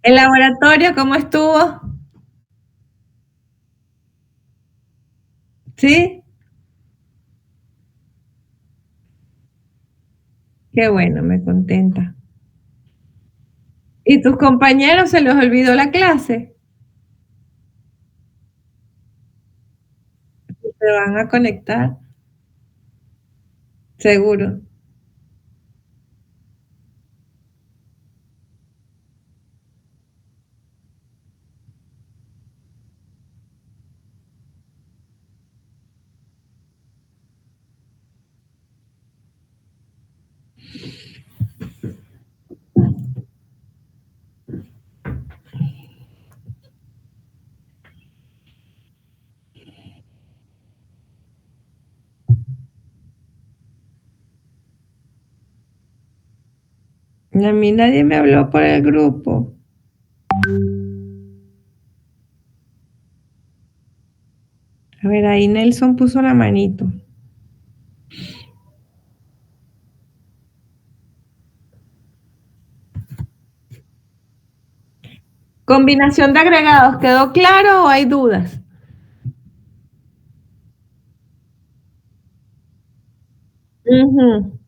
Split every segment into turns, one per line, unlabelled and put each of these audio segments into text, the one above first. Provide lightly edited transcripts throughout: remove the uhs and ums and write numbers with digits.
¿El laboratorio cómo estuvo? ¿Sí? Qué bueno, me contenta. ¿Y tus compañeros se les olvidó la clase? ¿Se van a conectar? Seguro. A mí nadie me habló por el grupo. A ver, ahí Nelson puso la manito. Combinación de agregados, ¿quedó claro o hay dudas? Ujú.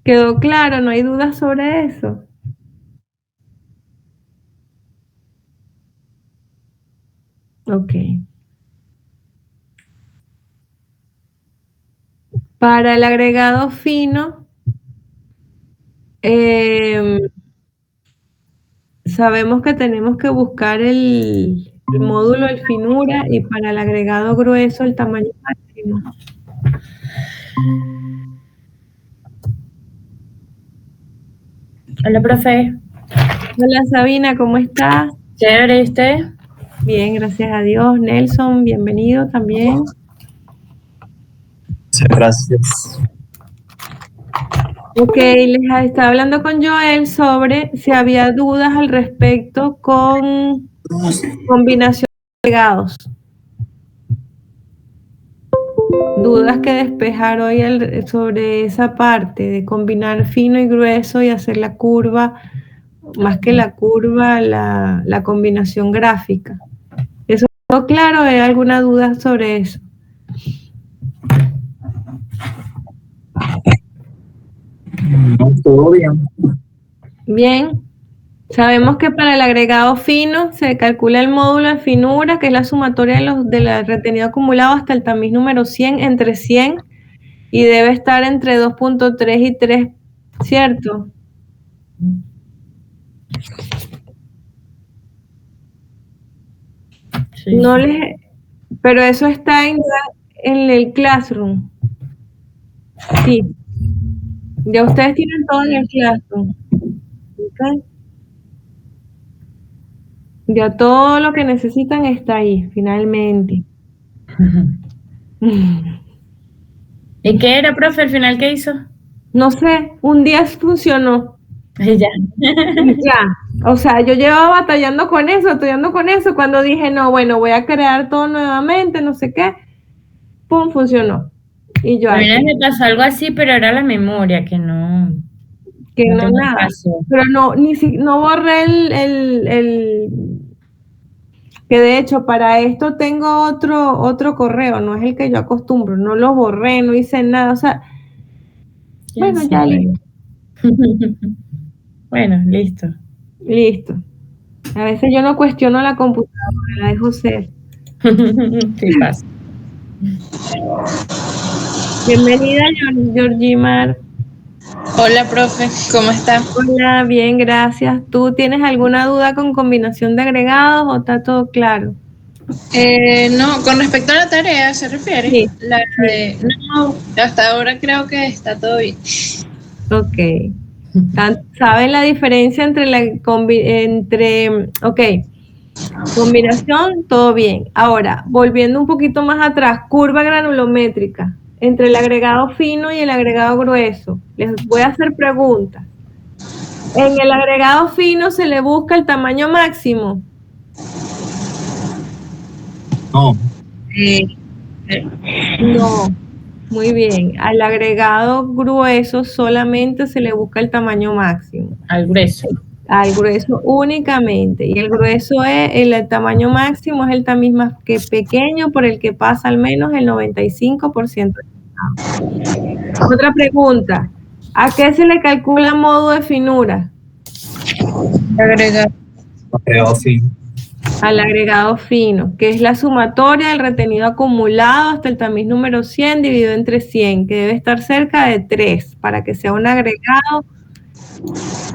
¿Quedó claro? ¿No hay dudas sobre eso? Ok. Para el agregado fino, em, sabemos que tenemos que buscar el módulo del finura y para el agregado grueso el tamaño máximo.
Hola, profe.
Hola Sabina, ¿cómo estás?
Chévere, ¿y usted?
Bien, gracias a Dios. Nelson, bienvenido también.
Gracias.
Ok, les estaba hablando con Joel sobre si había dudas al respecto con combinación de agregados. Dudas que despejar hoy sobre esa parte de combinar fino y grueso y hacer la curva, más que la curva, la combinación gráfica. ¿Eso quedó claro? ¿Hay alguna duda sobre eso?
No, todo bien.
Bien. Sabemos que para el agregado fino se calcula el módulo de finura, que es la sumatoria del retenido acumulado hasta el tamiz número 100 entre 100 y debe estar entre 2.3 y 3, ¿cierto?
Sí.
No les, pero eso está en el Classroom. Sí. Ya ustedes tienen todo en el Classroom. ¿Ok? Ya todo lo que necesitan está ahí, finalmente.
¿Y qué era, profe, al final qué hizo?
No sé, un día funcionó.
Ay, ya.
Y ya, o sea, yo llevaba batallando con eso, cuando dije, no, bueno, voy a crear todo nuevamente, no sé qué, pum, funcionó. Y yo
A mí
aquí,
me pasó algo así, pero era la memoria, que no,
que
no
no
tengo
nada.
espacio.
Pero no, no borré que de hecho para esto tengo otro correo, no es el que yo acostumbro, no lo borré, no hice nada, o sea, bueno, ya listo.
Bueno, listo.
Listo. A veces yo no cuestiono la computadora, la dejo ser.
Sí pasa.
Bienvenida, Georgimar.
Hola, profe, ¿cómo está?
Hola, bien, gracias. ¿Tú tienes alguna duda con combinación de agregados o está todo claro?
No, con respecto a la tarea, ¿se refiere?
Sí,
La
sí.
de, no, hasta ahora creo que está todo bien.
Ok. ¿Saben la diferencia entre ok, combinación, todo bien. Ahora, volviendo un poquito más atrás, curva granulométrica entre el agregado fino y el agregado grueso. Les voy a hacer preguntas. En el agregado fino se le busca el tamaño máximo.
No,
Eh, eh,
No, muy bien. Al agregado grueso solamente se le busca el tamaño máximo.
Al grueso.
Al grueso únicamente. Y el grueso es, el tamaño máximo es el tamiz más que pequeño por el que pasa al menos el 95%. Otra pregunta. ¿A qué se le calcula modo de finura?
Agregar.
Agregado fino.
Al agregado fino, que es la sumatoria del retenido acumulado hasta el tamiz número 100 dividido entre 100, que debe estar cerca de 3 para que sea un agregado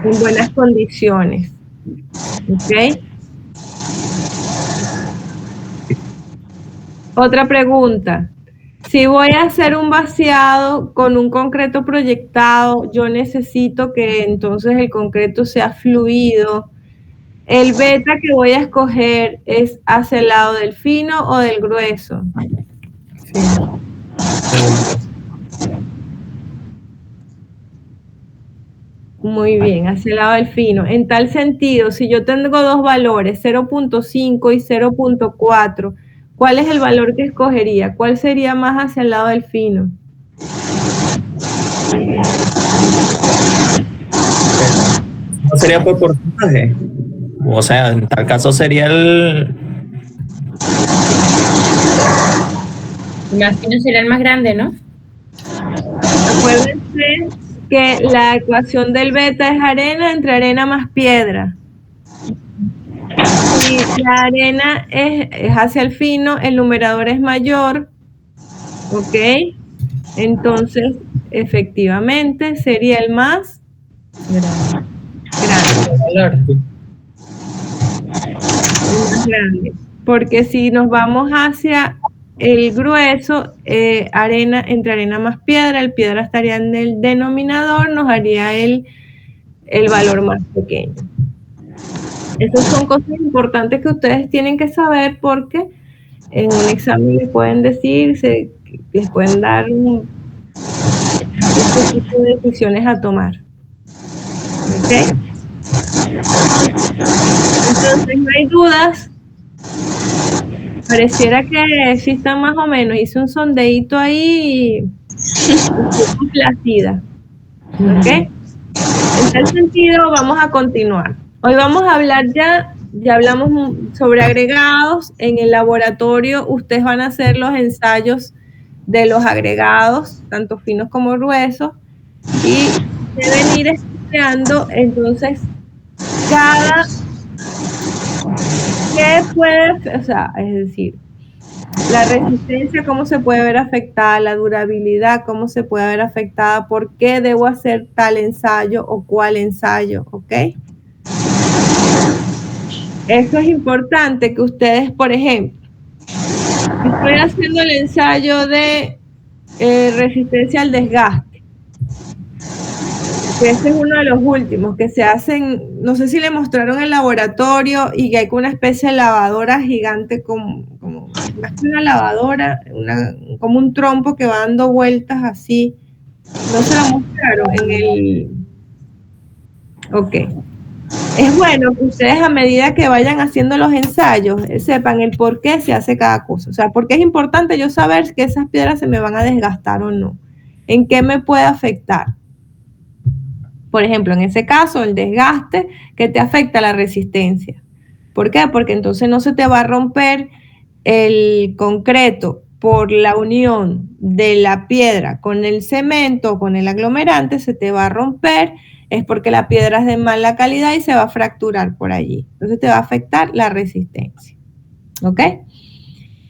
en buenas condiciones. ¿Ok? Otra pregunta. Si voy a hacer un vaciado con un concreto proyectado, yo necesito que entonces el concreto sea fluido. ¿El beta que voy a escoger es hacia el lado del fino o del grueso? Muy bien, hacia el lado del fino. En tal sentido, si yo tengo dos valores, 0.5 y 0.4, ¿cuál es el valor que escogería? ¿Cuál sería más hacia el lado del fino?
¿No sería por porcentaje? O sea, en tal caso sería el...
El más fino será el más grande, ¿no?
Acuérdense que la ecuación del beta es arena entre arena más piedra. Si la arena es hacia el fino, el numerador es mayor, ¿ok? Entonces, efectivamente, sería el más grande. El más grande. Porque si nos vamos hacia el grueso, arena entre arena más piedra, el piedra estaría en el denominador, nos haría el valor más pequeño. Esas son cosas importantes que ustedes tienen que saber porque en un examen les pueden decir, les pueden dar este tipo de decisiones a tomar. ¿Ok? Entonces, no hay dudas. Pareciera que existan más o menos. Hice un sondeíto ahí y estoy complacida. ¿Ok? En tal sentido, vamos a continuar. Hoy vamos a hablar ya hablamos sobre agregados. En el laboratorio ustedes van a hacer los ensayos de los agregados, tanto finos como gruesos, y deben ir estudiando entonces qué puede, o sea, es decir, la resistencia, cómo se puede ver afectada, la durabilidad, cómo se puede ver afectada, por qué debo hacer tal ensayo o cuál ensayo, ¿ok? Eso es importante que ustedes, por ejemplo, estoy haciendo el ensayo de resistencia al desgaste, que este es uno de los últimos que se hacen, no sé si le mostraron en el laboratorio, y que hay una especie de lavadora gigante, como más que una lavadora, como un trompo que va dando vueltas así. No se lo mostraron en el... Ok. Es bueno que ustedes, a medida que vayan haciendo los ensayos, sepan el por qué se hace cada cosa. O sea, porque es importante yo saber que esas piedras se me van a desgastar o no. ¿En qué me puede afectar? Por ejemplo, en ese caso, el desgaste que te afecta la resistencia. ¿Por qué? Porque entonces no se te va a romper el concreto por la unión de la piedra con el cemento o con el aglomerante, se te va a romper, es porque la piedra es de mala calidad y se va a fracturar por allí. Entonces te va a afectar la resistencia. ¿Ok?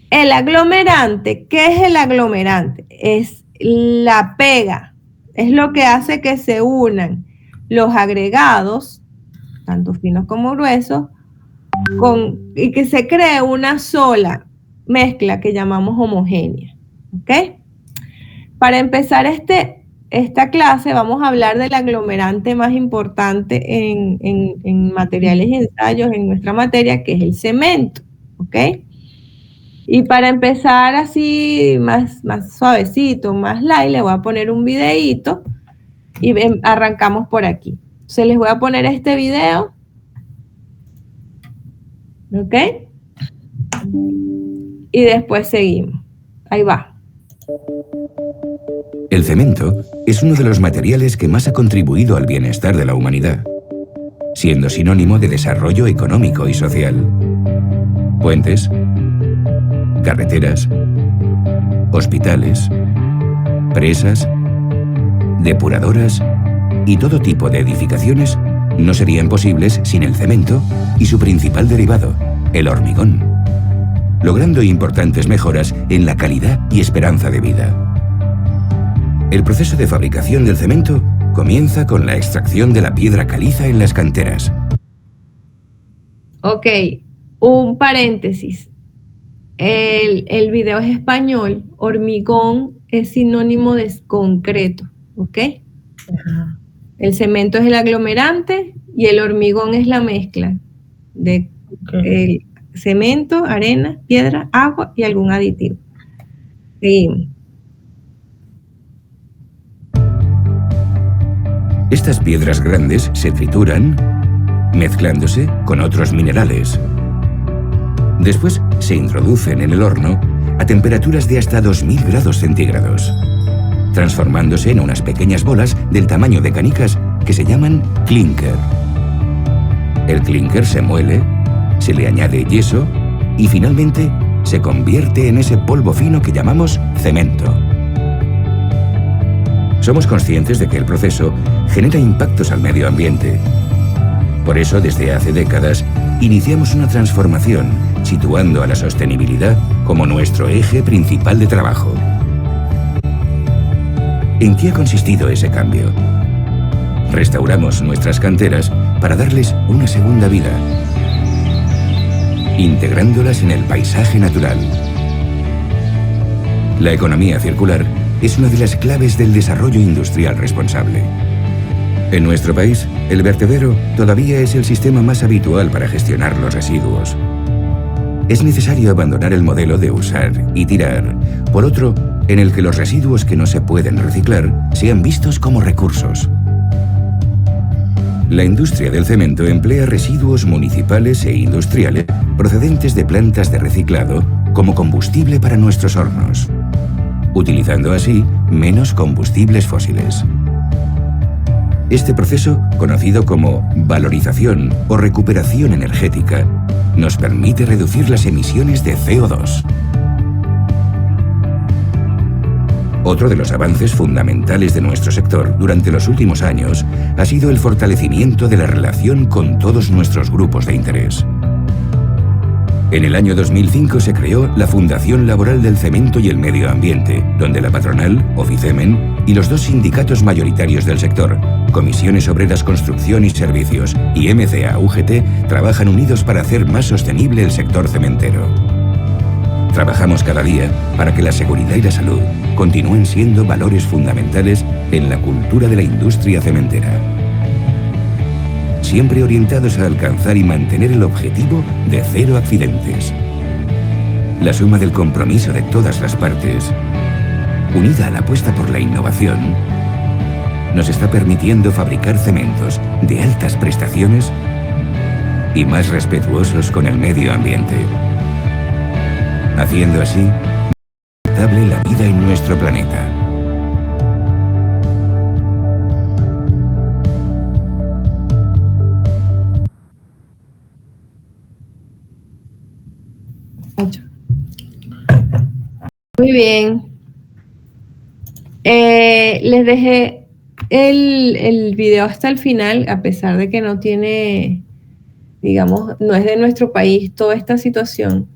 El aglomerante, ¿qué es el aglomerante? Es la pega, es lo que hace que se unan los agregados, tanto finos como gruesos, y que se cree una sola mezcla que llamamos homogénea. ¿Ok? Para empezar esta clase vamos a hablar del aglomerante más importante en materiales y ensayos en nuestra materia, que es el cemento. ¿Ok? Y para empezar así más suavecito, más light, le voy a poner un videíto y arrancamos por aquí. Entonces les voy a poner este video. ¿Ok? Y después seguimos. Ahí va.
El cemento es uno de los materiales que más ha contribuido al bienestar de la humanidad. siendo sinónimo de desarrollo económico y social. Puentes, carreteras, hospitales, presas, depuradoras y todo tipo de edificaciones no serían posibles sin el cemento y su principal derivado, el hormigón, logrando importantes mejoras en la calidad y esperanza de vida. El proceso de fabricación del cemento comienza con la extracción de la piedra caliza en las canteras.
Ok, un paréntesis. El video es español, hormigón es sinónimo de concreto, ¿ok?
Ajá.
El cemento es el aglomerante y el hormigón es la mezcla de el cemento, arena, piedra, agua y algún aditivo. Seguimos.
Estas piedras grandes se trituran, mezclándose con otros minerales. Después se introducen en el horno a temperaturas de hasta 2000 grados centígrados, transformándose en unas pequeñas bolas del tamaño de canicas que se llaman clinker. El clinker se muele, se le añade yeso y finalmente se convierte en ese polvo fino que llamamos cemento. Somos conscientes de que el proceso genera impactos al medio ambiente. Por eso, desde hace décadas, iniciamos una transformación situando a la sostenibilidad como nuestro eje principal de trabajo. ¿En qué ha consistido ese cambio? Restauramos nuestras canteras para darles una segunda vida, integrándolas en el paisaje natural. La economía circular es una de las claves del desarrollo industrial responsable. En nuestro país, el vertedero todavía es el sistema más habitual para gestionar los residuos. Es necesario abandonar el modelo de usar y tirar por otro en el que los residuos que no se pueden reciclar sean vistos como recursos. La industria del cemento emplea residuos municipales e industriales procedentes de plantas de reciclado como combustible para nuestros hornos, utilizando así menos combustibles fósiles. Este proceso, conocido como valorización o recuperación energética, nos permite reducir las emisiones de CO2. Otro de los avances fundamentales de nuestro sector durante los últimos años ha sido el fortalecimiento de la relación con todos nuestros grupos de interés. En el año 2005 se creó la Fundación Laboral del Cemento y el Medio Ambiente, donde la patronal, Oficemen, y los dos sindicatos mayoritarios del sector, Comisiones Obreras Construcción y Servicios y MCA-UGT, trabajan unidos para hacer más sostenible el sector cementero. Trabajamos cada día para que la seguridad y la salud continúen siendo valores fundamentales en la cultura de la industria cementera, siempre orientados a alcanzar y mantener el objetivo de 0 accidentes. La suma del compromiso de todas las partes, unida a la apuesta por la innovación, nos está permitiendo fabricar cementos de altas prestaciones y más respetuosos con el medio ambiente, haciendo así estable la vida en nuestro planeta.
Muy bien. Les dejé el video hasta el final, a pesar de que no tiene, digamos, no es de nuestro país toda esta situación,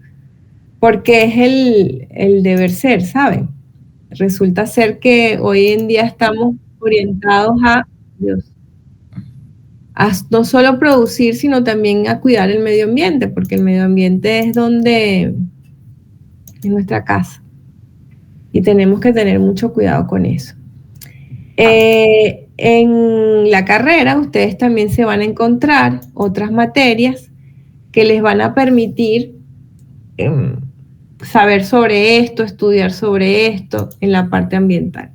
porque es el deber ser, ¿saben? Resulta ser que hoy en día estamos orientados a no solo producir, sino también a cuidar el medio ambiente, porque el medio ambiente es nuestra casa. Y tenemos que tener mucho cuidado con eso. En la carrera, ustedes también se van a encontrar otras materias que les van a permitir saber sobre esto, estudiar sobre esto en la parte ambiental.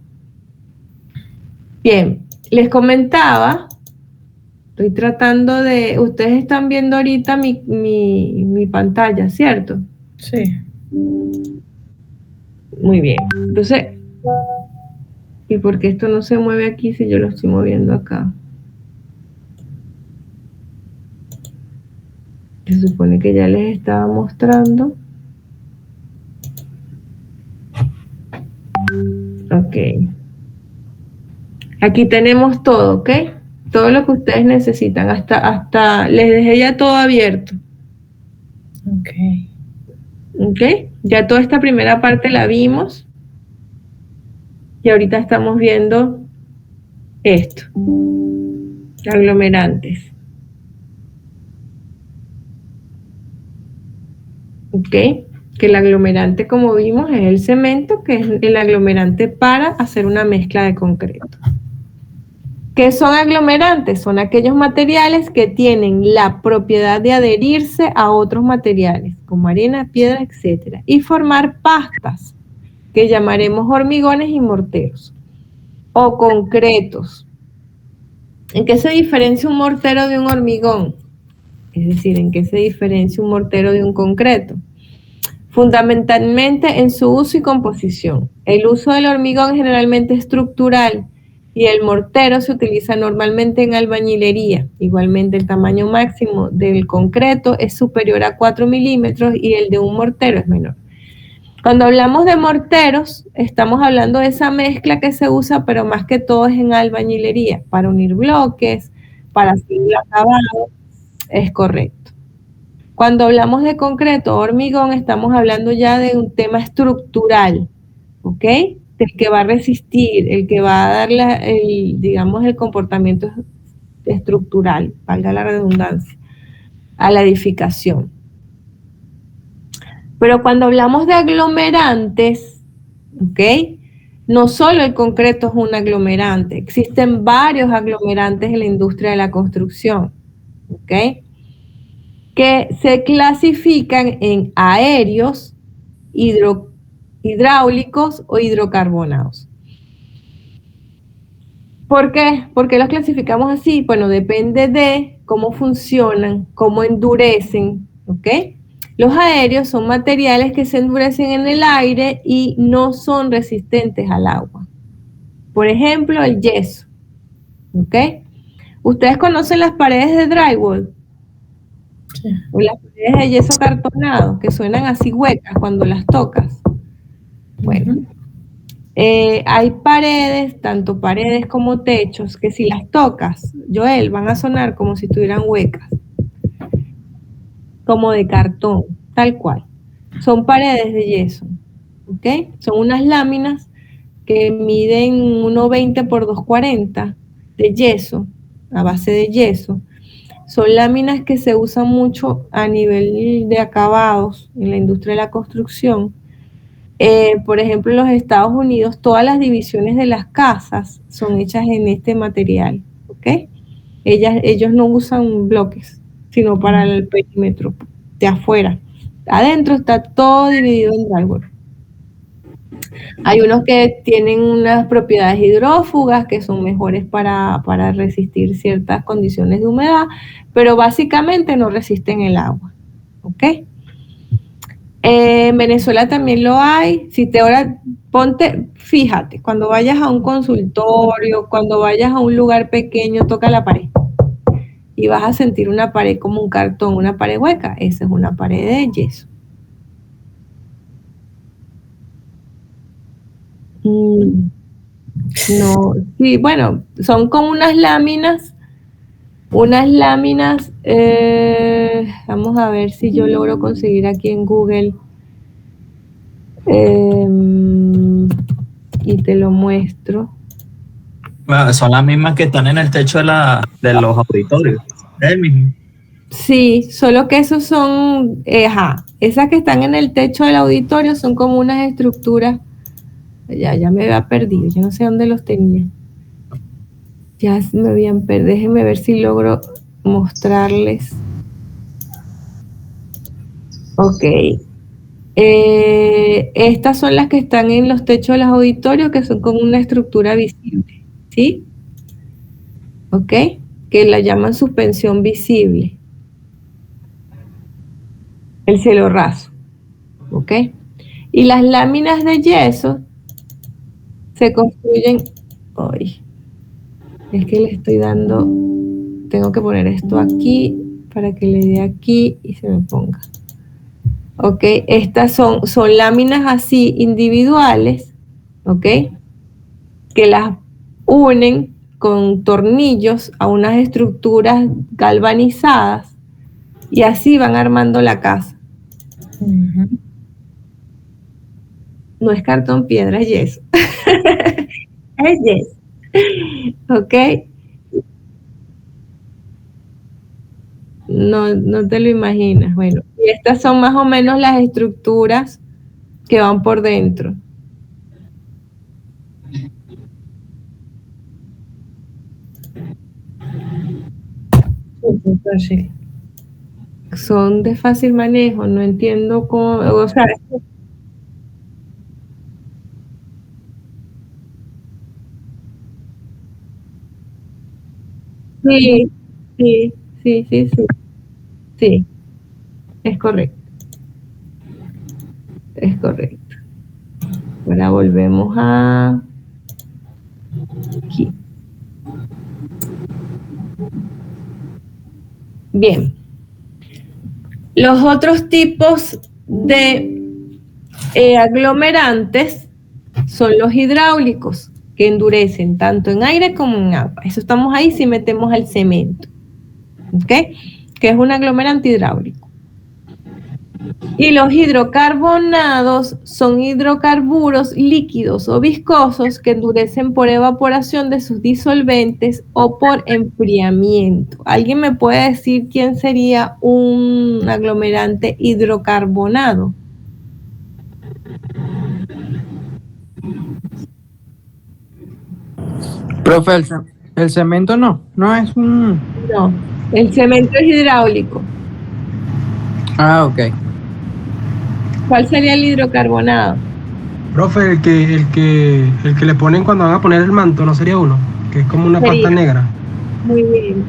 Bien, les comentaba, estoy tratando de, ustedes están viendo ahorita mi pantalla, ¿cierto?
Sí.
Muy bien, entonces, ¿y por qué esto no se mueve aquí si yo lo estoy moviendo acá? Se supone que ya les estaba mostrando. Ok. Aquí tenemos todo, ¿ok? Todo lo que ustedes necesitan. Hasta les dejé ya todo abierto.
Ok.
¿Ok? Ya toda esta primera parte la vimos. Y ahorita estamos viendo esto. Aglomerantes. ¿Ok? Que el aglomerante, como vimos, es el cemento, que es el aglomerante para hacer una mezcla de concreto. ¿Qué son aglomerantes? Son aquellos materiales que tienen la propiedad de adherirse a otros materiales, como arena, piedra, etc. Y formar pastas, que llamaremos hormigones y morteros, o concretos. ¿En qué se diferencia un mortero de un hormigón? Es decir, ¿en qué se diferencia un mortero de un concreto? Fundamentalmente en su uso y composición. El uso del hormigón generalmente estructural y el mortero se utiliza normalmente en albañilería. Igualmente el tamaño máximo del concreto es superior a 4 milímetros y el de un mortero es menor. Cuando hablamos de morteros, estamos hablando de esa mezcla que se usa, pero más que todo es en albañilería, para unir bloques, para hacer el acabado, es correcto. Cuando hablamos de concreto o hormigón, estamos hablando ya de un tema estructural, ¿ok? El que va a resistir, el que va a dar digamos, el comportamiento estructural, valga la redundancia, a la edificación. Pero cuando hablamos de aglomerantes, ¿ok? No solo el concreto es un aglomerante, existen varios aglomerantes en la industria de la construcción, ¿ok? Que se clasifican en aéreos, hidráulicos o hidrocarbonados. ¿Por qué? ¿Por qué los clasificamos así? Bueno, depende de cómo funcionan, cómo endurecen, ¿ok? Los aéreos son materiales que se endurecen en el aire y no son resistentes al agua. Por ejemplo, el yeso, ¿ok? ¿Ustedes conocen las paredes de drywall?
Sí.
O las paredes de yeso cartonado, que suenan así huecas cuando las tocas. Bueno, hay paredes, tanto paredes como techos, que si las tocas, Joel, van a sonar como si estuvieran huecas, como de cartón, tal cual. Son paredes de yeso, ¿ok? Son unas láminas que miden 1,20 por 2,40 de yeso, a base de yeso. Son láminas que se usan mucho a nivel de acabados en la industria de la construcción. Por ejemplo, en los Estados Unidos, todas las divisiones de las casas son hechas en este material, ¿ok? Ellos no usan bloques, sino para el perímetro de afuera. Adentro está todo dividido en drywall. Hay unos que tienen unas propiedades hidrófugas que son mejores para resistir ciertas condiciones de humedad, pero básicamente no resisten el agua, ¿ok? En Venezuela también lo hay. Si te ahora ponte, fíjate, cuando vayas a un consultorio, cuando vayas a un lugar pequeño, toca la pared y vas a sentir una pared como un cartón, una pared hueca. Esa es una pared de yeso. No, sí, bueno, son como unas láminas, vamos a ver si yo logro conseguir aquí en Google y te lo muestro.
Bueno, son las mismas que están en el techo de los auditorios. Es el mismo.
Sí, solo que esos son, esas que están en el techo del auditorio son como unas estructuras. Ya me había perdido, yo no sé dónde los tenía. Ya me habían perdido, déjenme ver si logro mostrarles. Ok. Estas son las que están en los techos de los auditorios, que son como una estructura visible, ¿sí? Ok, que la llaman suspensión visible. El cielo raso, ¿ok? Y las láminas de yeso se construyen, es que le estoy dando, tengo que poner esto aquí para que le dé aquí y se me ponga. Ok, estas son láminas así individuales, ok, que las unen con tornillos a unas estructuras galvanizadas y así van armando la casa. No es cartón piedra, es yeso. Es yeso. Ok. No te lo imaginas. Bueno, y estas son más o menos las estructuras que van por dentro. Son de fácil manejo, no entiendo cómo, o sea, sí, sí, sí, sí, sí, sí, es correcto, es correcto. Ahora volvemos a aquí. Bien. Los otros tipos de aglomerantes son los hidráulicos, que endurecen tanto en aire como en agua. Eso estamos ahí si metemos el cemento, ¿ok? Que es un aglomerante hidráulico. Y los hidrocarbonados son hidrocarburos líquidos o viscosos que endurecen por evaporación de sus disolventes o por enfriamiento. ¿Alguien me puede decir quién sería un aglomerante hidrocarbonado?
Profe, el cemento no es un...
No, el cemento es hidráulico.
Ah, ok.
¿Cuál sería el hidrocarbonado?
Profe, el que le ponen cuando van a poner el manto, ¿no sería uno? Que es como una
Sería.
pasta negra.
Muy bien.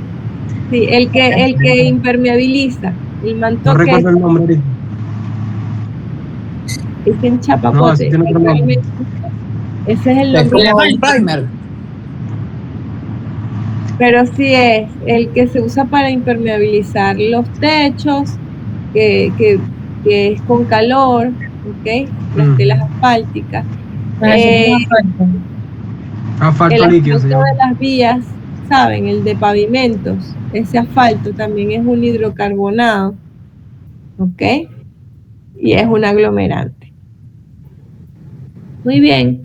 Sí, el que impermeabiliza. El manto
No
que
recuerdo el nombre ahorita.
es en
No,
chapapote.
ese tiene otro nombre.
Ese es el
Es
nombre.
como un primer.
Pero sí es el que se usa para impermeabilizar los techos, que es con calor, ¿ok? Las telas asfálticas.
Asfalto
El
líquido se
asfalto
llama.
de las vías, ¿saben? El de pavimentos. Ese asfalto también es un hidrocarbonado, ¿ok? Y es un aglomerante. Muy bien.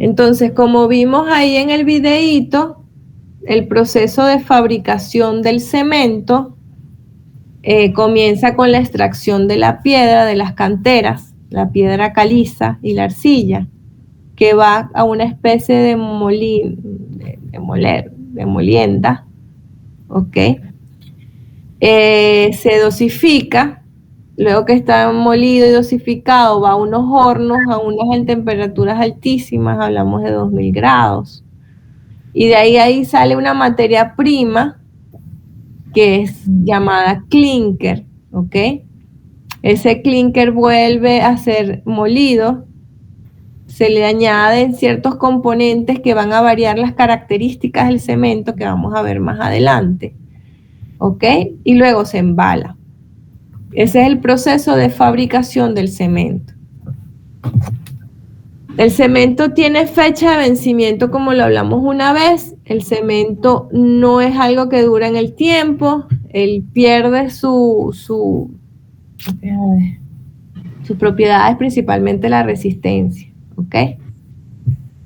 Entonces, como vimos ahí en el videíto, el proceso de fabricación del cemento comienza con la extracción de la piedra de las canteras, la piedra caliza y la arcilla, que va a una especie de molienda, ¿ok? Se dosifica, luego que está molido y dosificado, va a unos hornos, a unas en temperaturas altísimas, hablamos de 2000 grados, y de ahí sale una materia prima que es llamada clinker, ¿ok? Ese clinker vuelve a ser molido, se le añaden ciertos componentes que van a variar las características del cemento que vamos a ver más adelante, ¿ok? Y luego se embala. Ese es el proceso de fabricación del cemento. El cemento tiene fecha de vencimiento, como lo hablamos una vez. El cemento no es algo que dura en el tiempo. Él pierde sus propiedades, principalmente la resistencia, ¿ok?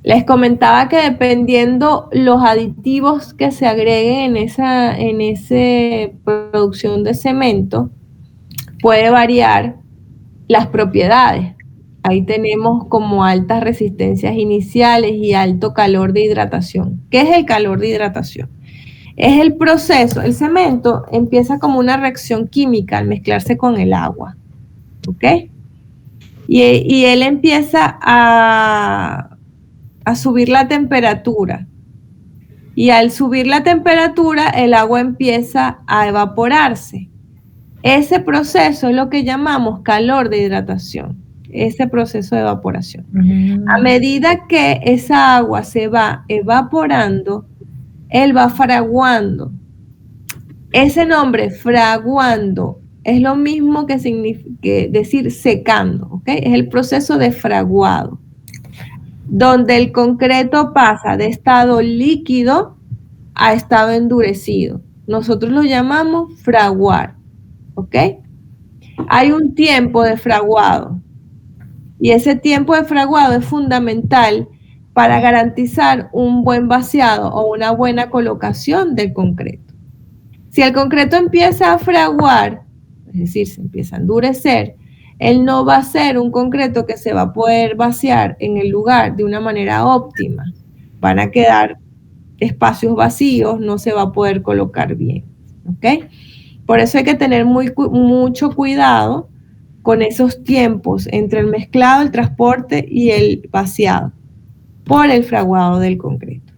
Les comentaba que dependiendo los aditivos que se agreguen en esa producción de cemento, puede variar las propiedades. Ahí tenemos como altas resistencias iniciales y alto calor de hidratación. ¿Qué es el calor de hidratación? Es el proceso, el cemento empieza como una reacción química al mezclarse con el agua, ¿ok? Y él empieza a subir la temperatura. Y al subir la temperatura, el agua empieza a evaporarse. Ese proceso es lo que llamamos calor de hidratación, ese proceso de evaporación. A medida que esa agua se va evaporando, él va fraguando Ese nombre, fraguando, es lo mismo que decir secando, ¿ok? Es el proceso de fraguado, donde el concreto pasa de estado líquido a estado endurecido. Nosotros lo llamamos fraguar, ¿ok? Hay un tiempo de fraguado y ese tiempo de fraguado es fundamental para garantizar un buen vaciado o una buena colocación del concreto. Si el concreto empieza a fraguar, es decir, se empieza a endurecer, él no va a ser un concreto que se va a poder vaciar en el lugar de una manera óptima. Van a quedar espacios vacíos, no se va a poder colocar bien, ¿ok? Por eso hay que tener mucho cuidado con esos tiempos entre el mezclado, el transporte y el vaciado por el fraguado del concreto.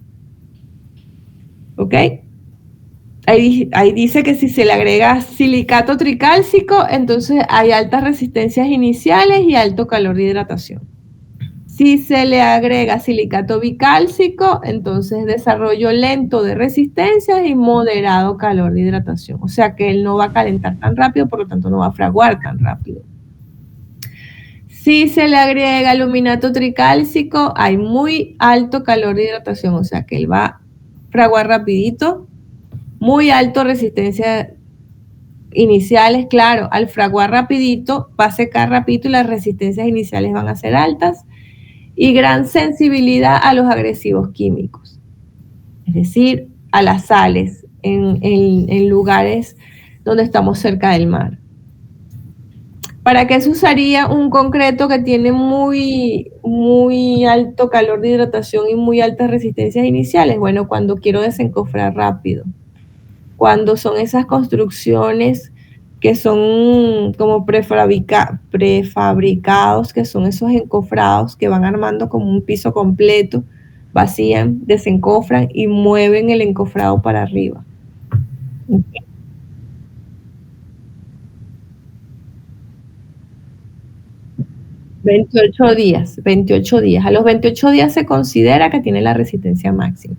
¿Ok? Ahí dice que si se le agrega silicato tricálcico, entonces hay altas resistencias iniciales y alto calor de hidratación. Si se le agrega silicato bicálcico, entonces desarrollo lento de resistencias y moderado calor de hidratación. O sea que él no va a calentar tan rápido, por lo tanto no va a fraguar tan rápido. Si se le agrega aluminato tricálcico, hay muy alto calor de hidratación, o sea que él va a fraguar rapidito, muy alto resistencia iniciales, claro, al fraguar rapidito va a secar rapidito y las resistencias iniciales van a ser altas, y gran sensibilidad a los agresivos químicos, es decir, a las sales en lugares donde estamos cerca del mar. ¿Para qué se usaría un concreto que tiene muy alto calor de hidratación y muy altas resistencias iniciales? Bueno, cuando quiero desencofrar rápido, cuando son esas construcciones que son como prefabricados, que son esos encofrados que van armando como un piso completo, vacían, desencofran y mueven el encofrado para arriba. Okay. $28 días. A los 28 días se considera que tiene la resistencia máxima.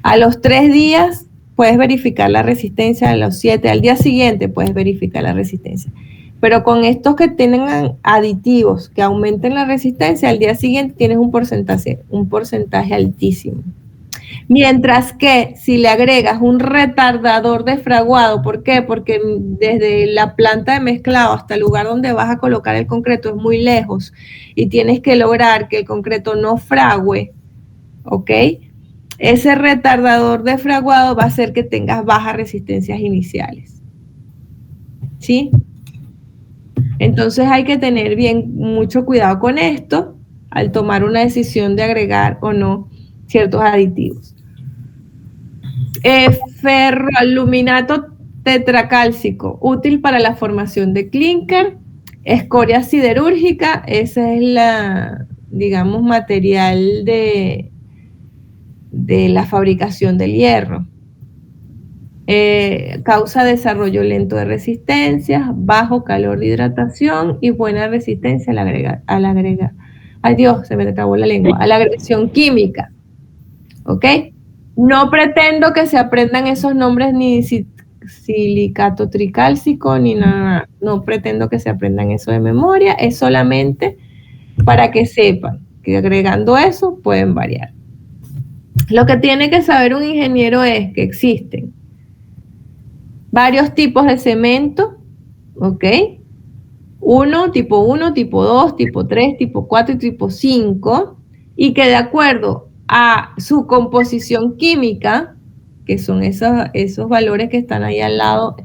A los 3 días puedes verificar la resistencia, a los 7, al día siguiente puedes verificar la resistencia. Pero con estos que tengan aditivos que aumenten la resistencia, al día siguiente tienes un porcentaje altísimo. Mientras que si le agregas un retardador de fraguado, ¿por qué? Porque desde la planta de mezclado hasta el lugar donde vas a colocar el concreto es muy lejos y tienes que lograr que el concreto no fragüe, ¿ok? Ese retardador de fraguado va a hacer que tengas bajas resistencias iniciales, ¿sí? Entonces hay que tener mucho cuidado con esto al tomar una decisión de agregar o no ciertos aditivos. Ferroaluminato tetracálcico, útil para la formación de clínker. Escoria siderúrgica, ese es la, digamos, material de la fabricación del hierro. Causa desarrollo lento de resistencias, bajo calor de hidratación y buena resistencia a la agresión química. ¿Ok? No pretendo que se aprendan esos nombres ni silicato tricálcico ni nada. No pretendo que se aprendan eso de memoria. Es solamente para que sepan que agregando eso pueden variar. Lo que tiene que saber un ingeniero es que existen varios tipos de cemento, ¿ok? Tipo 1, tipo 2, tipo 3, tipo 4 y tipo 5, y que de acuerdo a su composición química, que son esos valores que están ahí al lado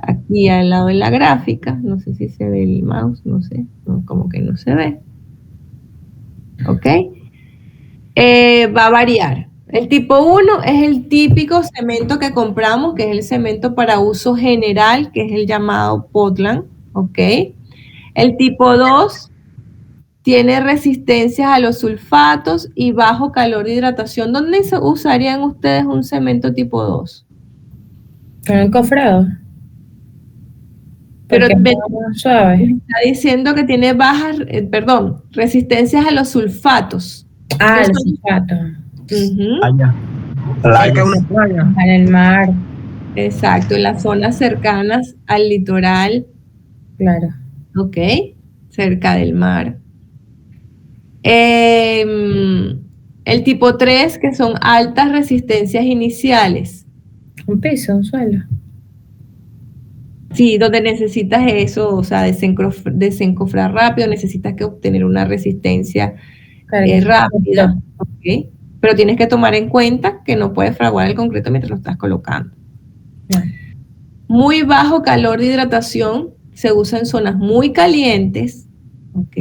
aquí al lado en la gráfica, no sé si se ve el mouse, no sé, no, como que no se ve, ¿ok? Va a variar. El tipo 1 es el típico cemento que compramos, que es el cemento para uso general, que es el llamado Portland, ¿ok? El tipo 2 tiene resistencias a los sulfatos y bajo calor de hidratación. ¿Dónde usarían ustedes un cemento tipo 2?
Con el encofrado.
Pero
suave.
Está diciendo que tiene bajas, resistencias a los sulfatos.
Ah, los sulfatos.
Uh-huh.
Allá.
cerca de
Playas.
una playa.
En el mar,
Exacto, en las zonas cercanas al litoral,
claro.
¿ok? Cerca del mar. El tipo 3, que son altas resistencias iniciales.
Un piso, un suelo.
Sí, donde necesitas eso, o sea, desencofrar rápido, necesitas que obtener una resistencia
Claro.
rápida, ¿ok? Pero tienes que tomar en cuenta que no puedes fraguar el concreto mientras lo estás colocando.
Claro.
Muy bajo calor de hidratación, se usa en zonas muy calientes, ¿ok?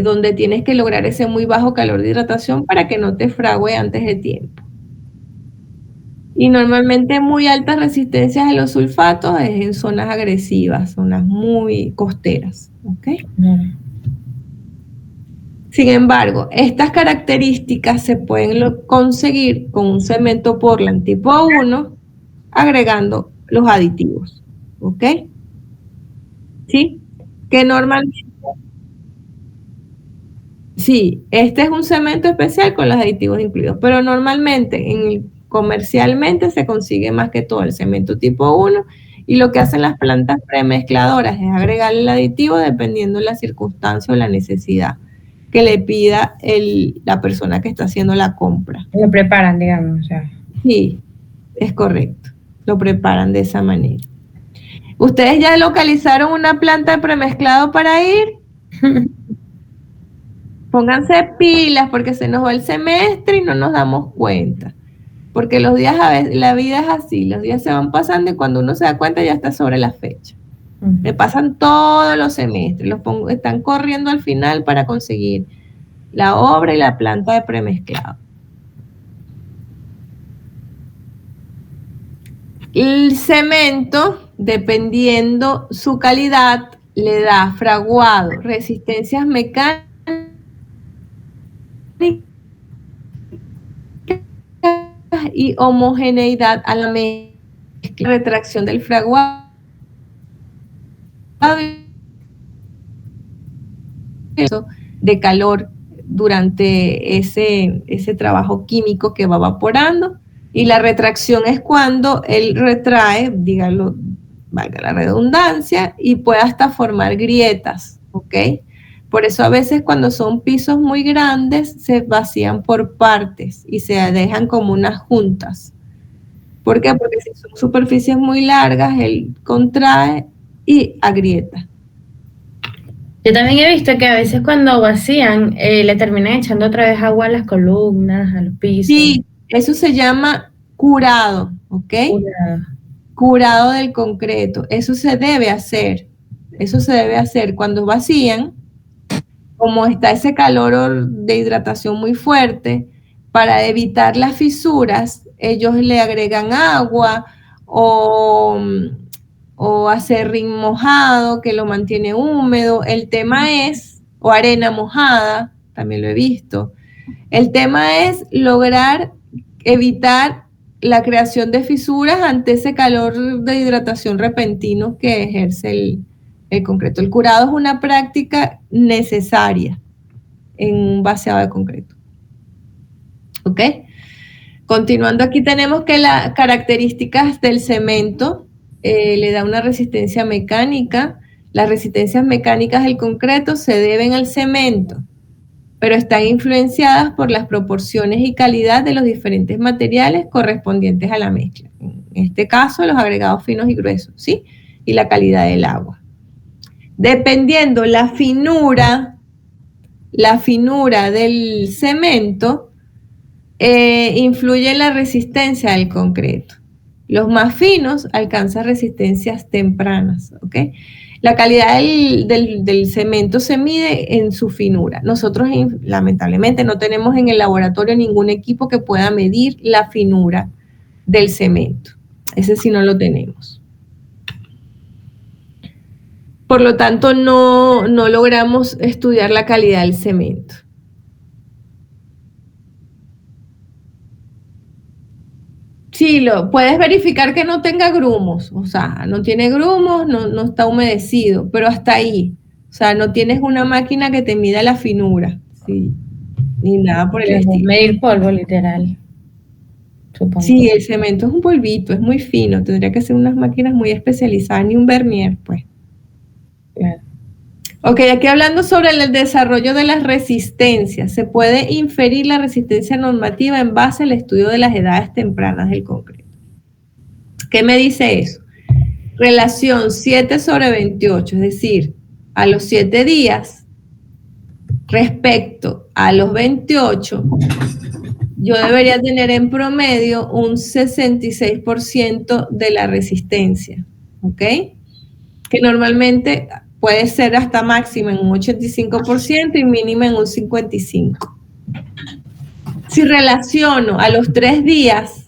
Donde tienes que lograr ese muy bajo calor de hidratación para que no te frague antes de tiempo. Y normalmente muy altas resistencias a los sulfatos es en zonas agresivas, zonas muy costeras, ¿ok?
Claro.
Sin embargo, estas características se pueden conseguir con un cemento Portland tipo 1 agregando los aditivos, ¿ok? ¿Sí? Que normalmente... Sí, este es un cemento especial con los aditivos incluidos, pero normalmente comercialmente se consigue más que todo el cemento tipo 1 y lo que hacen las plantas premezcladoras es agregarle el aditivo dependiendo de la circunstancia o la necesidad que le pida la persona que está haciendo la compra.
Lo preparan, digamos, o sea.
Sí, es correcto, lo preparan de esa manera. ¿Ustedes ya localizaron una planta de premezclado para ir? Pónganse pilas porque se nos va el semestre y no nos damos cuenta. Porque los días, a veces, la vida es así, los días se van pasando y cuando uno se da cuenta ya está sobre la fecha. Me pasan todos los semestres, están corriendo al final para conseguir la obra y la planta de premezclado. El cemento, dependiendo su calidad, le da fraguado, resistencias mecánicas y homogeneidad a la mezcla, retracción del fraguado de calor durante ese trabajo químico que va evaporando, y la retracción es cuando él retrae, dígalo, valga la redundancia, y puede hasta formar grietas, ¿ok? Por eso a veces cuando son pisos muy grandes se vacían por partes y se dejan como unas juntas. ¿Por qué? Porque si son superficies muy largas, él contrae y agrieta.
Yo también he visto que a veces cuando vacían, le terminan echando otra vez agua a las columnas, a los pisos.
Sí, eso se llama curado, ¿ok? Curado del concreto. Eso se debe hacer. Eso se debe hacer cuando vacían, como está ese calor de hidratación muy fuerte, para evitar las fisuras, ellos le agregan agua o acerrín mojado que lo mantiene húmedo. El tema es, o arena mojada, también lo he visto. El tema es lograr evitar la creación de fisuras ante ese calor de hidratación repentino que ejerce el concreto. El curado es una práctica necesaria en un vaciado de concreto. ¿Ok? Continuando, aquí tenemos que las características del cemento le da una resistencia mecánica. Las resistencias mecánicas del concreto se deben al cemento, pero están influenciadas por las proporciones y calidad de los diferentes materiales correspondientes a la mezcla. En este caso, los agregados finos y gruesos, ¿sí? Y la calidad del agua. Dependiendo la finura del cemento, influye en la resistencia del concreto. Los más finos alcanzan resistencias tempranas, ¿ok? La calidad del cemento se mide en su finura. Nosotros, lamentablemente, no tenemos en el laboratorio ningún equipo que pueda medir la finura del cemento. Ese sí no lo tenemos. Por lo tanto, no logramos estudiar la calidad del cemento. Sí, puedes verificar que no tenga grumos, o sea, no tiene grumos, no está humedecido, pero hasta ahí. O sea, no tienes una máquina que te mida la finura. Sí. ni nada por el
Es
estilo.
medir polvo, literal. Supongo.
Sí, el cemento es un polvito, es muy fino, tendría que ser unas máquinas muy especializadas, ni un vernier, pues.
Claro.
Ok, aquí hablando sobre el desarrollo de las resistencias, se puede inferir la resistencia normativa en base al estudio de las edades tempranas del concreto. ¿Qué me dice eso? Relación 7/28, es decir, a los 7 días respecto a los 28, yo debería tener en promedio un 66% de la resistencia, ¿ok? Que normalmente puede ser hasta máxima en un 85% y mínima en un 55%. Si relaciono a los 3 días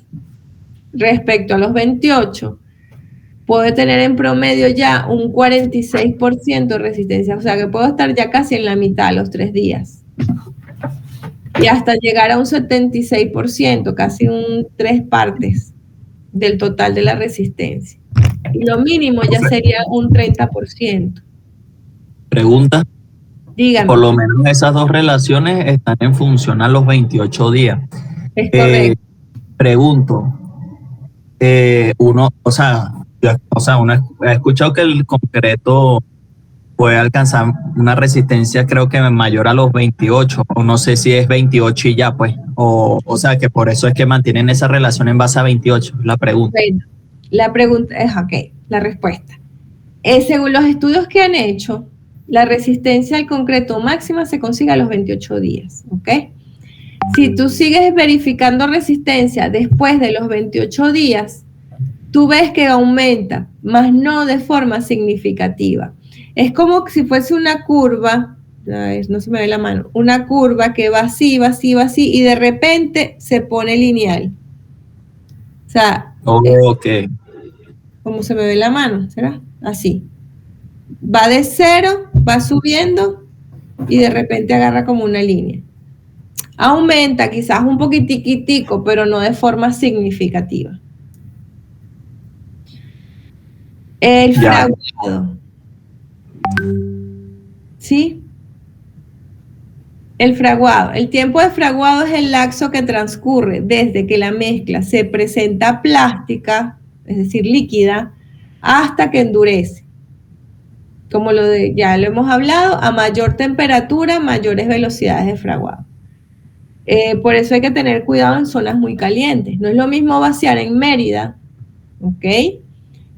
respecto a los 28, puedo tener en promedio ya un 46% de resistencia, o sea que puedo estar ya casi en la mitad a los 3 días. Y hasta llegar a un 76%, casi un 3 partes del total de la resistencia. Y lo mínimo ya sería un 30%.
Pregunta.
Dígame.
Por lo menos esas dos relaciones están en función a los 28 días.
Es correcto.
Pregunto, uno ha escuchado que el concreto puede alcanzar una resistencia creo que mayor a los 28, o no sé si es 28 y ya, pues, o sea que por eso es que mantienen esa relación en base a 28, la pregunta.
Bueno, la pregunta es, ok, la respuesta. Según los estudios que han hecho, la resistencia al concreto máxima se consigue a los 28 días, ¿ok? Si tú sigues verificando resistencia después de los 28 días, tú ves que aumenta, mas no de forma significativa. Es como si fuese una curva, no se me ve la mano, una curva que va así, va así, va así, y de repente se pone lineal. O sea,
Ok.
¿cómo se me ve la mano? ¿Será? Así. Va de 0, va subiendo y de repente agarra como una línea. Aumenta quizás un poquitico, pero no de forma significativa. El fraguado. ¿Sí? El fraguado. El tiempo de fraguado es el lapso que transcurre desde que la mezcla se presenta plástica, es decir, líquida, hasta que endurece. Como ya lo hemos hablado, a mayor temperatura, mayores velocidades de fraguado. Por eso hay que tener cuidado en zonas muy calientes. No es lo mismo vaciar en Mérida, ¿ok?,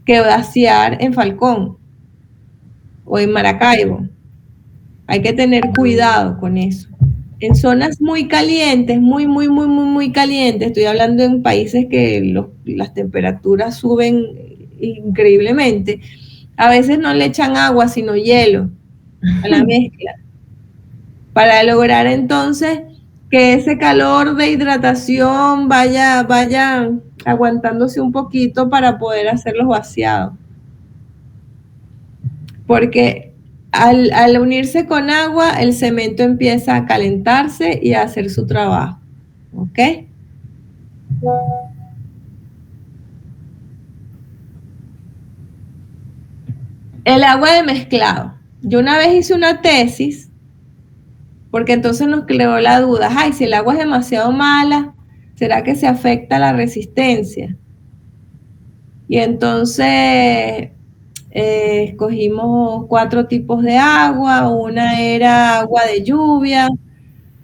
que vaciar en Falcón o en Maracaibo. Hay que tener cuidado con eso. En zonas muy calientes, muy calientes, estoy hablando en países que las temperaturas suben increíblemente, a veces no le echan agua, sino hielo a la mezcla, para lograr entonces que ese calor de hidratación vaya aguantándose un poquito para poder hacer los vaciados. Porque al unirse con agua, el cemento empieza a calentarse y a hacer su trabajo. ¿Ok? El agua de mezclado. Yo una vez hice una tesis, porque entonces nos creó la duda, ay, si el agua es demasiado mala, ¿será que se afecta la resistencia? Y entonces escogimos 4 tipos de agua. Una era agua de lluvia,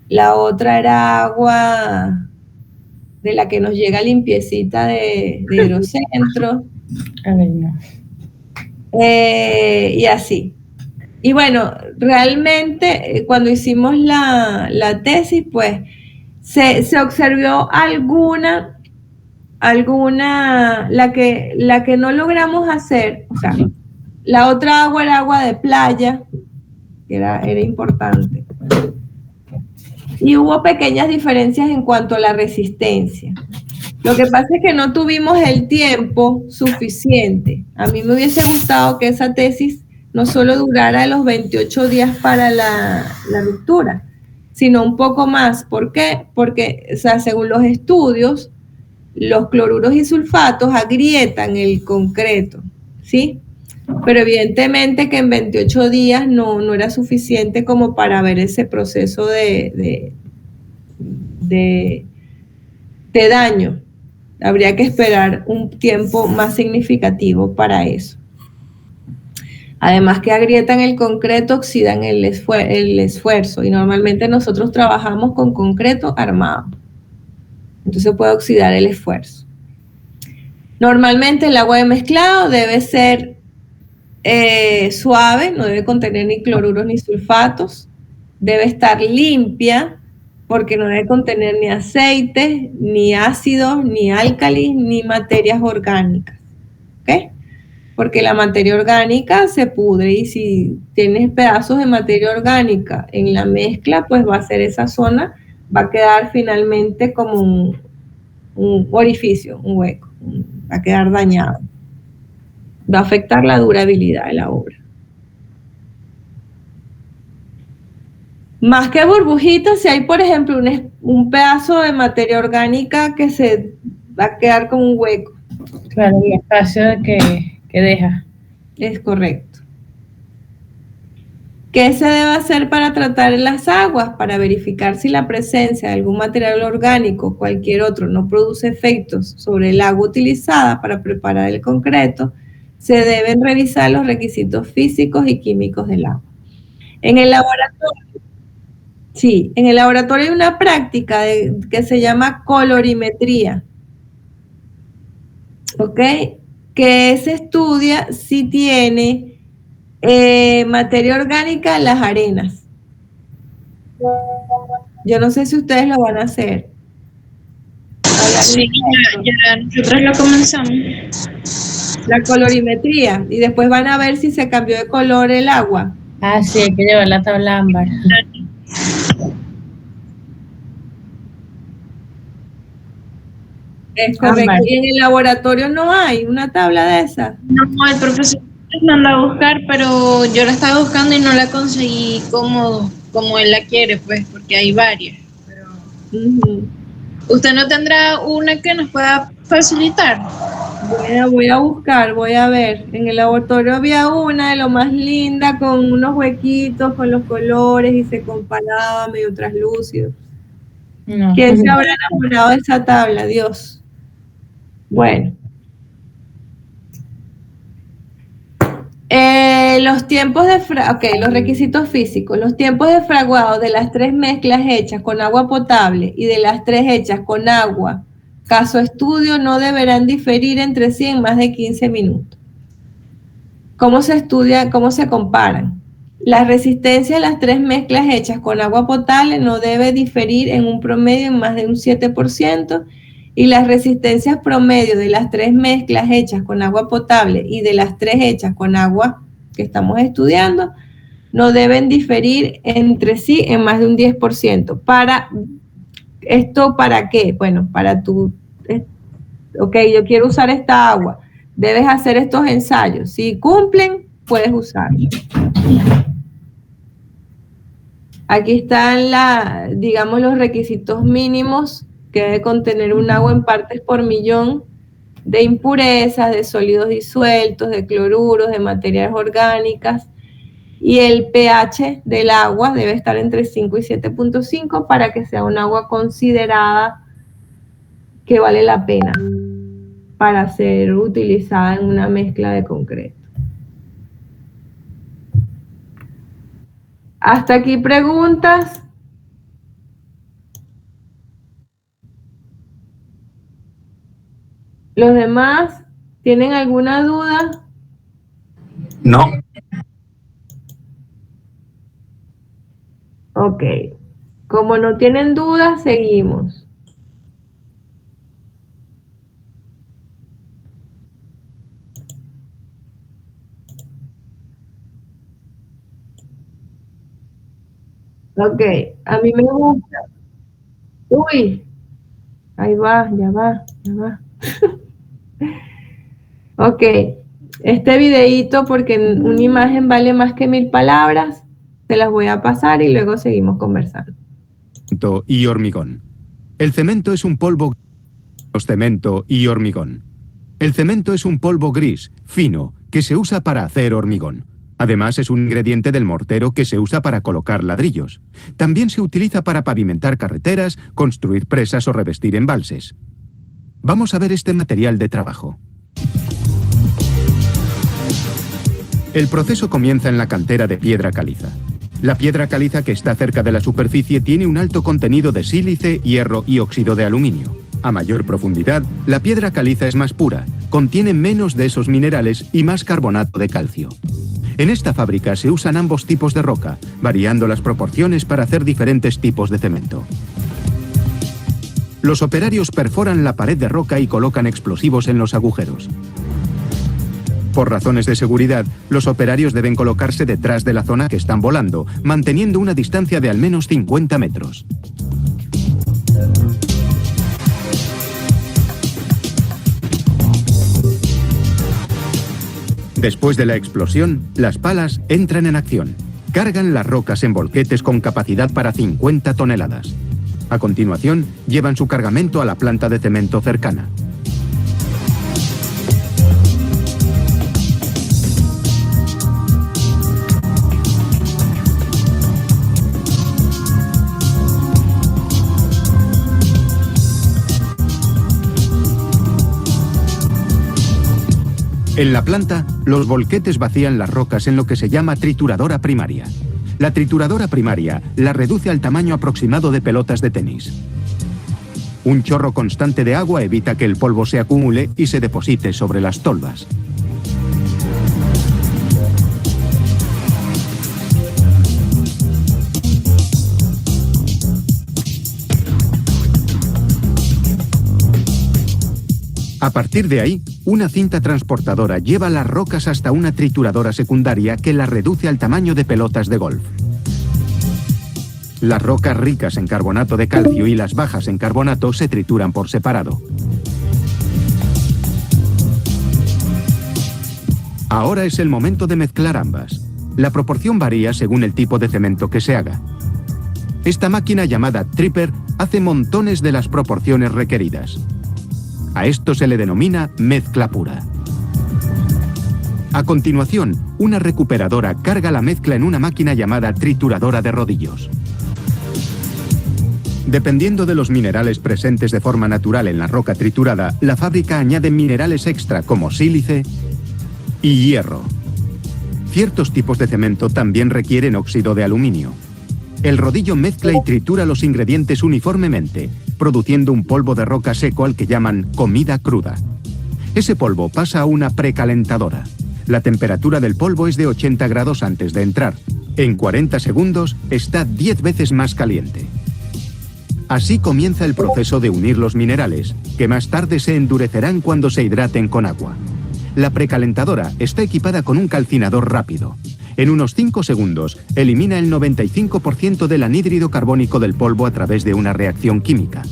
la otra era agua de la que nos llega limpiecita de hidrocentro.
A ver, no.
Y así. Y bueno, realmente cuando hicimos la tesis, pues se observó alguna, la que no logramos hacer, o sea, la otra agua era agua de playa, que era importante. Y hubo pequeñas diferencias en cuanto a la resistencia. Lo que pasa es que no tuvimos el tiempo suficiente. A mí me hubiese gustado que esa tesis no solo durara los 28 días para la ruptura, sino un poco más. ¿Por qué? Porque, o sea, según los estudios, los cloruros y sulfatos agrietan el concreto, ¿sí? Pero evidentemente que en 28 días no era suficiente como para ver ese proceso de de daño. Habría que esperar un tiempo más significativo para eso. Además que agrietan el concreto, oxidan el esfuerzo y normalmente nosotros trabajamos con concreto armado. Entonces puede oxidar el esfuerzo. Normalmente el agua de mezclado debe ser suave, no debe contener ni cloruros ni sulfatos. Debe estar limpia porque no debe contener ni aceites, ni ácidos, ni álcalis, ni materias orgánicas. ¿Ok? Porque la materia orgánica se pudre y si tienes pedazos de materia orgánica en la mezcla, pues va a ser esa zona, va a quedar finalmente como un orificio, un hueco, va a quedar dañado. Va a afectar la durabilidad de la obra. Más que burbujitas, si hay, por ejemplo, un pedazo de materia orgánica que se va a quedar como un hueco.
Claro, el espacio que deja.
Es correcto. ¿Qué se debe hacer para tratar las aguas? Para verificar si la presencia de algún material orgánico o cualquier otro no produce efectos sobre el agua utilizada para preparar el concreto, se deben revisar los requisitos físicos y químicos del agua. En el laboratorio, sí, en el laboratorio hay una práctica que se llama colorimetría. ¿Ok? Que se estudia si tiene materia orgánica en las arenas. Yo no sé si ustedes lo van a hacer.
Sí, ya nosotros lo comenzamos.
La colorimetría. Y después van a ver si se cambió de color el agua.
Ah, sí, hay que llevar la tabla ámbar.
Es correcto. Y en el laboratorio no hay una tabla de esas.
No, el profesor me anda a buscar, pero yo la estaba buscando y no la conseguí como él la quiere, pues, porque hay varias. Pero ¿usted no tendrá una que nos pueda facilitar?
Voy a buscar, voy a ver. En el laboratorio había una de lo más linda, con unos huequitos, con los colores y se comparaba medio traslúcido.
No.
¿Quién se habrá enamorado de esa tabla? Dios. Bueno. Los tiempos de los requisitos físicos. Los tiempos de fraguado de las 3 mezclas hechas con agua potable y de las 3 hechas con agua, caso estudio, no deberán diferir entre sí en más de 15 minutos. ¿Cómo se estudia? ¿Cómo se comparan? La resistencia de las 3 mezclas hechas con agua potable no debe diferir en un promedio en más de un 7%, y las resistencias promedio de las 3 mezclas hechas con agua potable y de las 3 hechas con agua que estamos estudiando no deben diferir entre sí en más de un 10%. ¿Esto para qué? Bueno, para ok, yo quiero usar esta agua. Debes hacer estos ensayos. Si cumplen, puedes usarlo. Aquí están digamos, los requisitos mínimos que debe contener un agua en partes por millón de impurezas, de sólidos disueltos, de cloruros, de materias orgánicas, y el pH del agua debe estar entre 5 y 7.5 para que sea un agua considerada que vale la pena para ser utilizada en una mezcla de concreto. Hasta aquí preguntas. ¿Los demás tienen alguna duda?
No.
Ok. Como no tienen dudas, seguimos. Ok. A mí me gusta. Uy. Ahí va, ya va, ya va. Ok, este videíto, porque una imagen vale más que 1000 palabras, se las voy a pasar y luego seguimos conversando.
Y hormigón. El cemento es un polvo cemento y hormigón. El cemento es un polvo gris, fino, que se usa para hacer hormigón. Además, es un ingrediente del mortero que se usa para colocar ladrillos. También se utiliza para pavimentar carreteras, construir presas o revestir embalses. Vamos a ver este material de trabajo. El proceso comienza en la cantera de piedra caliza. La piedra caliza que está cerca de la superficie tiene un alto contenido de sílice, hierro y óxido de aluminio. A mayor profundidad, la piedra caliza es más pura, contiene menos de esos minerales y más carbonato de calcio. En esta fábrica se usan ambos tipos de roca, variando las proporciones para hacer diferentes tipos de cemento. Los operarios perforan la pared de roca y colocan explosivos en los agujeros. Por razones de seguridad, los operarios deben colocarse detrás de la zona que están volando, manteniendo una distancia de al menos 50 metros. Después de la explosión, las palas entran en acción. Cargan las rocas en volquetes con capacidad para 50 toneladas. A continuación, llevan su cargamento a la planta de cemento cercana. En la planta, los volquetes vacían las rocas en lo que se llama trituradora primaria. La trituradora primaria la reduce al tamaño aproximado de pelotas de tenis. Un chorro constante de agua evita que el polvo se acumule y se deposite sobre las tolvas. A partir de ahí, una cinta transportadora lleva las rocas hasta una trituradora secundaria que las reduce al tamaño de pelotas de golf. Las rocas ricas en carbonato de calcio y las bajas en carbonato se trituran por separado. Ahora es el momento de mezclar ambas. La proporción varía según el tipo de cemento que se haga. Esta máquina llamada tripper hace montones de las proporciones requeridas. A esto se le denomina mezcla pura. A continuación, una recuperadora carga la mezcla en una máquina llamada trituradora de rodillos. Dependiendo de los minerales presentes de forma natural en la roca triturada, la fábrica añade minerales extra como sílice y hierro. Ciertos tipos de cemento también requieren óxido de aluminio. El rodillo mezcla y tritura los ingredientes uniformemente, produciendo un polvo de roca seco al que llaman comida cruda. Ese polvo pasa a una precalentadora. La temperatura del polvo es de 80 grados antes de entrar. En 40 segundos está 10 veces más caliente. Así comienza el proceso de unir los minerales, que más tarde se endurecerán cuando se hidraten con agua. La precalentadora está equipada con un calcinador rápido. En unos 5 segundos, elimina el 95% del anhídrido carbónico del polvo a través de una reacción química.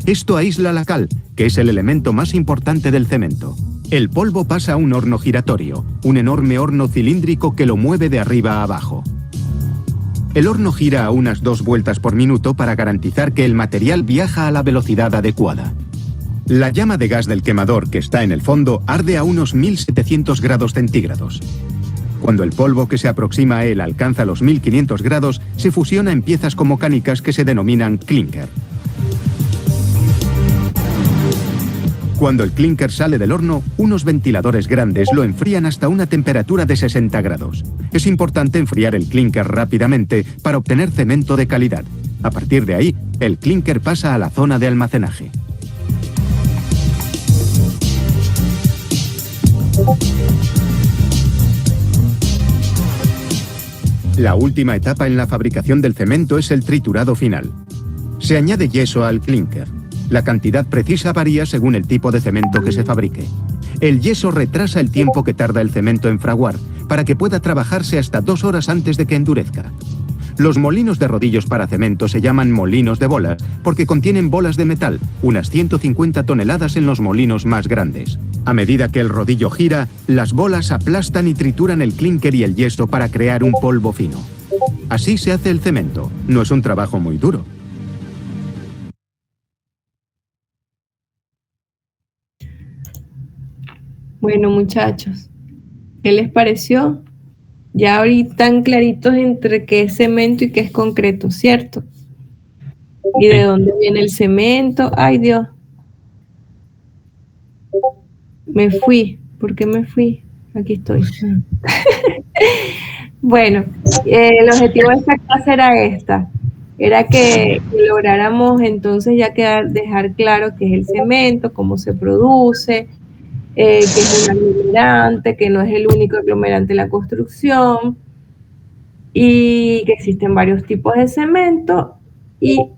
Esto aísla la cal, que es el elemento más importante del cemento. El polvo pasa a un horno giratorio, un enorme horno cilíndrico que lo mueve de arriba a abajo. El horno gira a unas 2 vueltas por minuto para garantizar que el material viaja a la velocidad adecuada. La llama de gas del quemador que está en el fondo arde a unos 1700 grados centígrados. Cuando el polvo que se aproxima a él alcanza los 1500 grados, se fusiona en piezas como canicas que se denominan clinker. Cuando el clinker sale del horno, unos ventiladores grandes lo enfrían hasta una temperatura de 60 grados. Es importante enfriar el clinker rápidamente para obtener cemento de calidad. A partir de ahí, el clinker pasa a la zona de almacenaje. La última etapa en la fabricación del cemento es el triturado final. Se añade yeso al clinker. La cantidad precisa varía según el tipo de cemento que se fabrique. El yeso retrasa el tiempo que tarda el cemento en fraguar, para que pueda trabajarse hasta 2 horas antes de que endurezca. Los molinos de rodillos para cemento se llaman molinos de bolas porque contienen bolas de metal, unas 150 toneladas en los molinos más grandes. A medida que el rodillo gira, las bolas aplastan y trituran el clinker y el yeso para crear un polvo fino. Así se hace el cemento. No es un trabajo muy duro.
Bueno, muchachos, ¿qué les pareció? Ya ahorita están claritos entre qué es cemento y qué es concreto, ¿cierto? ¿Y de dónde viene el cemento? Ay, Dios. Me fui. ¿Por qué me fui? Aquí estoy. Bueno, el objetivo de esta clase era que lográramos entonces ya dejar claro qué es el cemento, cómo se produce, que es un aglomerante, que no es el único aglomerante de la construcción, y que existen varios tipos de cemento, y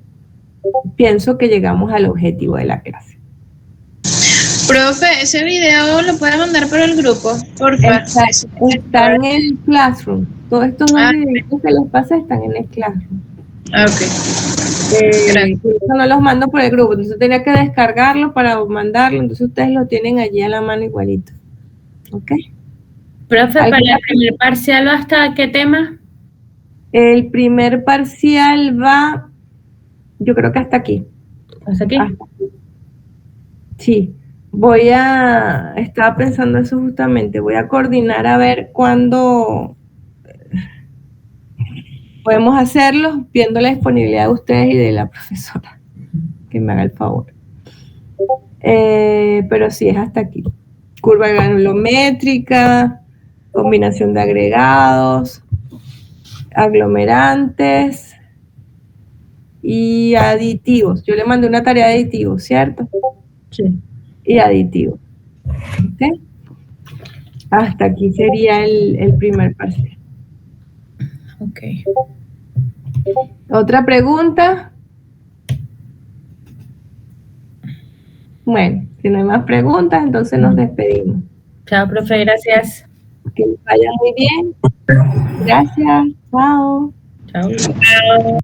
pienso que llegamos al objetivo de la clase.
Profe, ese video lo puede mandar por el grupo, por favor.
Está en el Classroom. Todos estos dos videos que les pasé están en el Classroom. Por eso no los mando por el grupo, entonces tenía que descargarlo para mandarlo, entonces ustedes lo tienen allí a la mano igualito. ¿Ok?
Profe, ¿para el primer parcial va hasta qué tema?
El primer parcial va, yo creo que hasta aquí.
¿Hasta aquí?
Sí. Estaba pensando eso justamente, voy a coordinar a ver cuándo podemos hacerlo, viendo la disponibilidad de ustedes y de la profesora, que me haga el favor. Pero sí, es hasta aquí. Curva granulométrica, combinación de agregados, aglomerantes y aditivos. Yo le mandé una tarea de aditivos, ¿cierto?
Sí.
Y aditivos. ¿Okay? Hasta aquí sería el primer parcial.
Ok.
¿Otra pregunta? Bueno, si no hay más preguntas, entonces nos despedimos.
Chao, profe, gracias.
Que vaya muy bien. Gracias. Chao.
Chao.